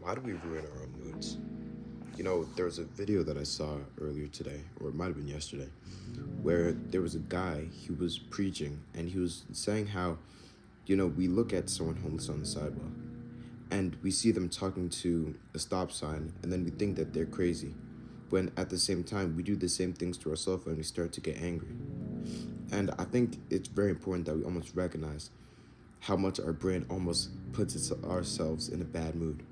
How do we ruin our own moods? There was a video that I saw earlier today, or it might have been yesterday, where there was a guy, he was preaching, and he was saying how, we look at someone homeless on the sidewalk, and we see them talking to a stop sign, and then we think that they're crazy, when at the same time, we do the same things to ourselves and we start to get angry. And I think it's very important that we almost recognize how much our brain almost puts ourselves in a bad mood.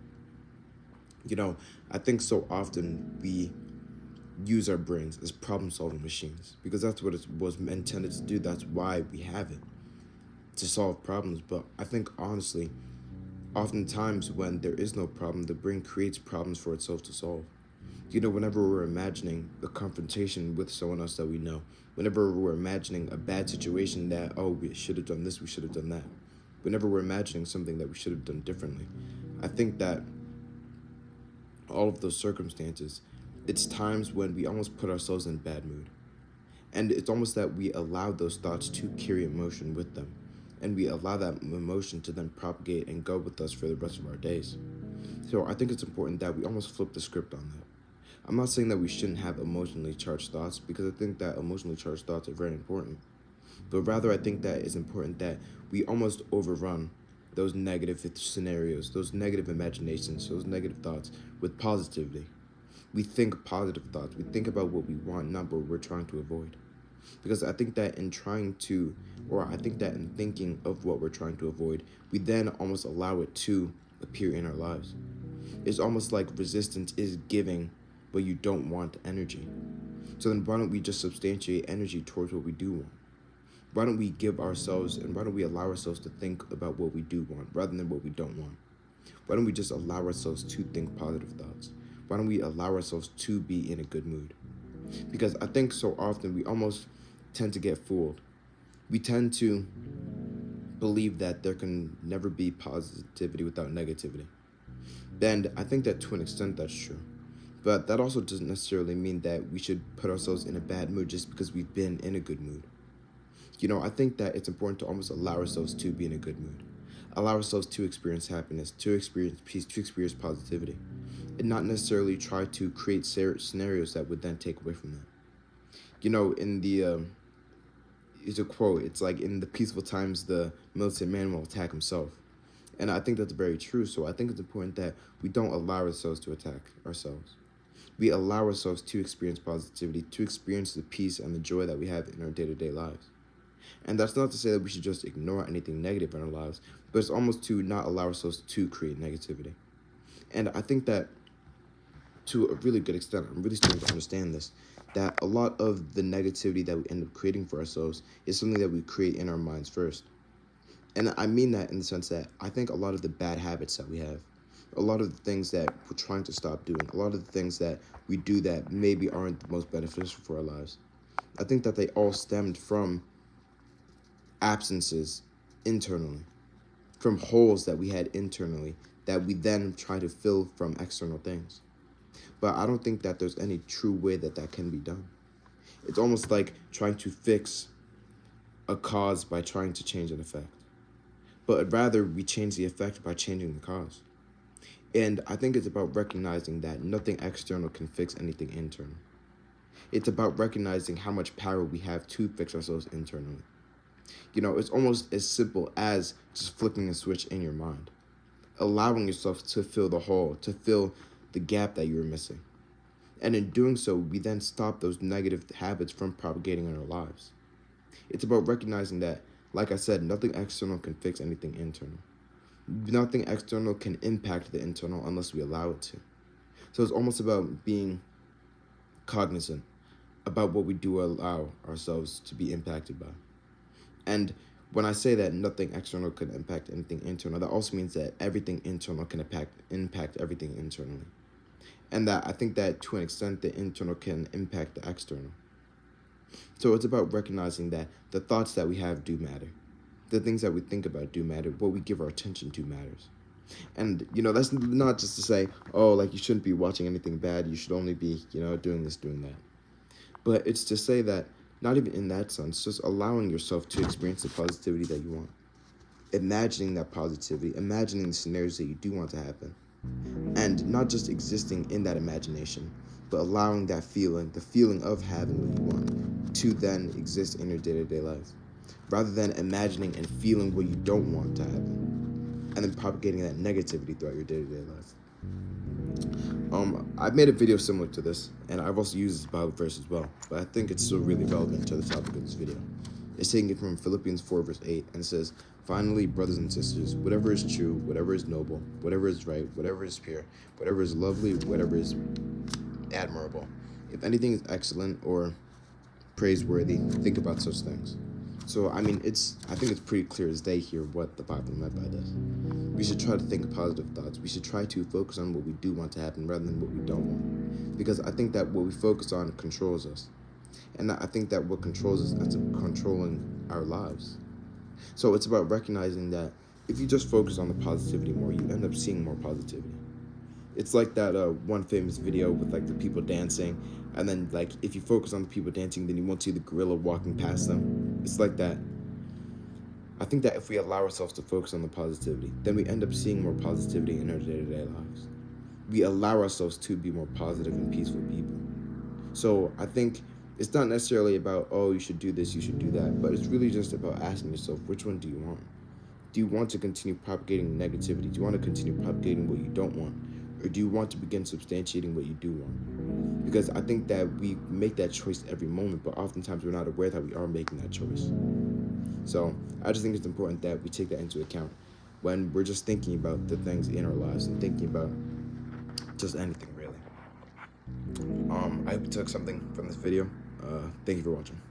I think so often we use our brains as problem-solving machines because that's what it was intended to do. That's why we have it, to solve problems. But I think, honestly, oftentimes when there is no problem, the brain creates problems for itself to solve. Whenever we're imagining a confrontation with someone else that we know, whenever we're imagining a bad situation that, oh, we should have done this, we should have done that, whenever we're imagining something that we should have done differently, I think that all of those circumstances, it's times when we almost put ourselves in a bad mood. And it's almost that we allow those thoughts to carry emotion with them. And we allow that emotion to then propagate and go with us for the rest of our days. So I think it's important that we almost flip the script on that. I'm not saying that we shouldn't have emotionally charged thoughts, because I think that emotionally charged thoughts are very important. But rather, I think that it's important that we almost overrun those negative scenarios, those negative imaginations, those negative thoughts with positivity. We think positive thoughts. We think about what we want, not what we're trying to avoid. Because I think that in thinking of what we're trying to avoid, we then almost allow it to appear in our lives. It's almost like resistance is giving, but you don't want energy. So then why don't we just substantiate energy towards what we do want? Why don't we give ourselves, and why don't we allow ourselves to think about what we do want rather than what we don't want? Why don't we just allow ourselves to think positive thoughts? Why don't we allow ourselves to be in a good mood? Because I think so often we almost tend to get fooled. We tend to believe that there can never be positivity without negativity. And I think that to an extent that's true. But that also doesn't necessarily mean that we should put ourselves in a bad mood just because we've been in a good mood. I think that it's important to almost allow ourselves to be in a good mood. Allow ourselves to experience happiness, to experience peace, to experience positivity. And not necessarily try to create scenarios that would then take away from that. It's a quote, it's like, in the peaceful times, the militant man will attack himself. And I think that's very true. So I think it's important that we don't allow ourselves to attack ourselves. We allow ourselves to experience positivity, to experience the peace and the joy that we have in our day-to-day lives. And that's not to say that we should just ignore anything negative in our lives, but it's almost to not allow ourselves to create negativity. And I think that to a really good extent, I'm really starting to understand this, that a lot of the negativity that we end up creating for ourselves is something that we create in our minds first. And I mean that in the sense that I think a lot of the bad habits that we have, a lot of the things that we're trying to stop doing, a lot of the things that we do that maybe aren't the most beneficial for our lives, I think that they all stemmed from absences internally, from holes that we had internally that we then try to fill from external things. But I don't think that there's any true way that that can be done. It's almost like trying to fix a cause by trying to change an effect. But rather, we change the effect by changing the cause. And I think it's about recognizing that nothing external can fix anything internal. It's about recognizing how much power we have to fix ourselves internally. It's almost as simple as just flicking a switch in your mind, allowing yourself to fill the hole, to fill the gap that you're missing. And in doing so, we then stop those negative habits from propagating in our lives. It's about recognizing that, like I said, nothing external can fix anything internal. Nothing external can impact the internal unless we allow it to. So it's almost about being cognizant about what we do allow ourselves to be impacted by. And when I say that nothing external can impact anything internal, that also means that everything internal can impact everything internally. And that I think that to an extent, the internal can impact the external. So it's about recognizing that the thoughts that we have do matter. The things that we think about do matter. What we give our attention to matters. And, that's not just to say, oh, like, you shouldn't be watching anything bad. You should only be, doing this, doing that. But it's to say that, not even in that sense, just allowing yourself to experience the positivity that you want. Imagining that positivity, imagining the scenarios that you do want to happen. and not just existing in that imagination, but allowing that feeling, the feeling of having what you want, to then exist in your day-to-day life, rather than imagining and feeling what you don't want to happen, and then propagating that negativity throughout your day-to-day life. I've made a video similar to this, and I've also used this Bible verse as well, but I think it's still really relevant to the topic of this video. It's taking it from Philippians 4 verse 8, and it says, "Finally, brothers and sisters, whatever is true, whatever is noble, whatever is right, whatever is pure, whatever is lovely, whatever is admirable, if anything is excellent or praiseworthy, think about such things." So, I think it's pretty clear as day here what the Bible meant by this. We should try to think positive thoughts. We should try to focus on what we do want to happen rather than what we don't want. Because I think that what we focus on controls us. And I think that what controls us ends up controlling our lives. So it's about recognizing that if you just focus on the positivity more, you end up seeing more positivity. It's like that one famous video with like the people dancing, and then like if you focus on the people dancing, then you won't see the gorilla walking past them. It's like that. I think that if we allow ourselves to focus on the positivity, then we end up seeing more positivity in our day-to-day lives. We allow ourselves to be more positive and peaceful people. So I think it's not necessarily about, oh, you should do this, you should do that, but it's really just about asking yourself, which one do you want? Do you want to continue propagating negativity? Do you want to continue propagating what you don't want? Or do you want to begin substantiating what you do want? Because I think that we make that choice every moment, but oftentimes we're not aware that we are making that choice. So I just think it's important that we take that into account when we're just thinking about the things in our lives and thinking about just anything, really. I hope you took something from this video. Thank you for watching.